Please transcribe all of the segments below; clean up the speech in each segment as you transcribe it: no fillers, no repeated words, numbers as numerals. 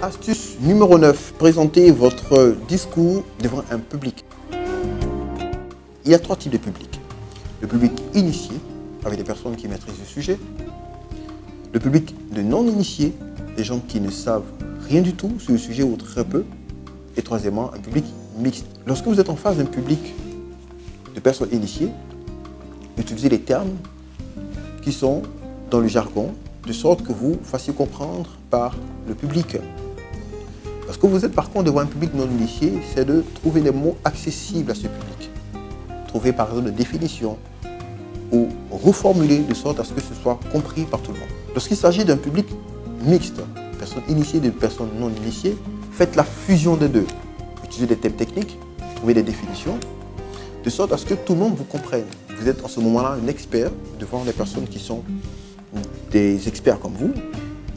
Astuce numéro 9. Présentez votre discours devant un public. Il y a 3 types de public. Le public initié, avec des personnes qui maîtrisent le sujet. Le public de non-initiés, des gens qui ne savent rien du tout sur le sujet ou très peu. Et troisièmement, un public mixte. Lorsque vous êtes en face d'un public de personnes initiées, utilisez les termes qui sont dans le jargon, de sorte que vous fassiez comprendre par le public. Parce que vous êtes par contre devant un public non initié, c'est de trouver des mots accessibles à ce public. Trouver par exemple des définitions ou reformuler de sorte à ce que ce soit compris par tout le monde. Lorsqu'il s'agit d'un public mixte, personnes initiées et personnes non initiées, faites la fusion des deux. Utilisez des thèmes techniques, trouvez des définitions, de sorte à ce que tout le monde vous comprenne. Vous êtes en ce moment-là un expert devant des personnes qui sont des experts comme vous.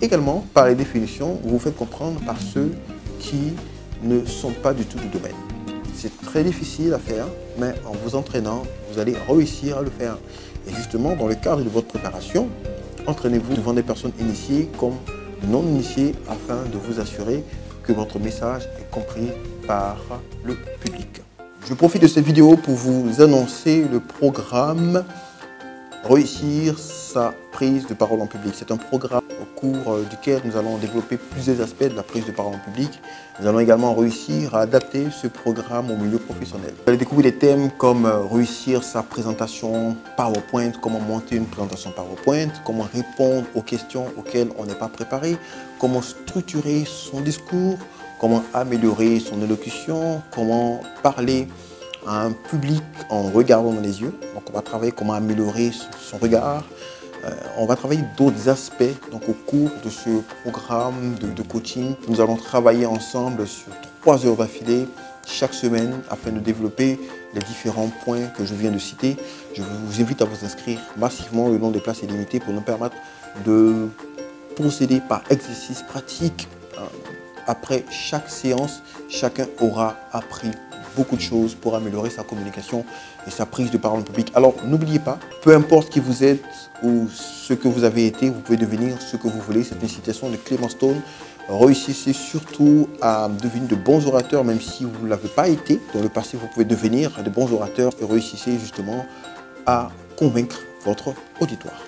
Également, par les définitions, vous vous faites comprendre par ceux qui ne sont pas du tout du domaine. C'est très difficile à faire, mais en vous entraînant, vous allez réussir à le faire. Et justement, dans le cadre de votre préparation, entraînez-vous devant des personnes initiées comme non initiées afin de vous assurer que votre message est compris par le public. Je profite de cette vidéo pour vous annoncer le programme Réussir sa prise de parole en public. C'est un programme au cours duquel nous allons développer plusieurs aspects de la prise de parole en public. Nous allons également réussir à adapter ce programme au milieu professionnel. Vous allez découvrir des thèmes comme réussir sa présentation PowerPoint, comment monter une présentation PowerPoint, comment répondre aux questions auxquelles on n'est pas préparé, comment structurer son discours, comment améliorer son élocution, comment parler à un public en regardant dans les yeux. Donc on va travailler comment améliorer son regard. On va travailler d'autres aspects donc, au cours de ce programme de coaching. Nous allons travailler ensemble sur 3 heures d'affilée chaque semaine afin de développer les différents points que je viens de citer. Je vous invite à vous inscrire massivement. Le nombre de places est limité pour nous permettre de procéder par exercice pratique. Après chaque séance, chacun aura appris beaucoup de choses pour améliorer sa communication et sa prise de parole en public. Alors n'oubliez pas, peu importe qui vous êtes ou ce que vous avez été, vous pouvez devenir ce que vous voulez. C'est une citation de Clément Stone. Réussissez surtout à devenir de bons orateurs, même si vous ne l'avez pas été. Dans le passé, vous pouvez devenir de bons orateurs et réussissez justement à convaincre votre auditoire.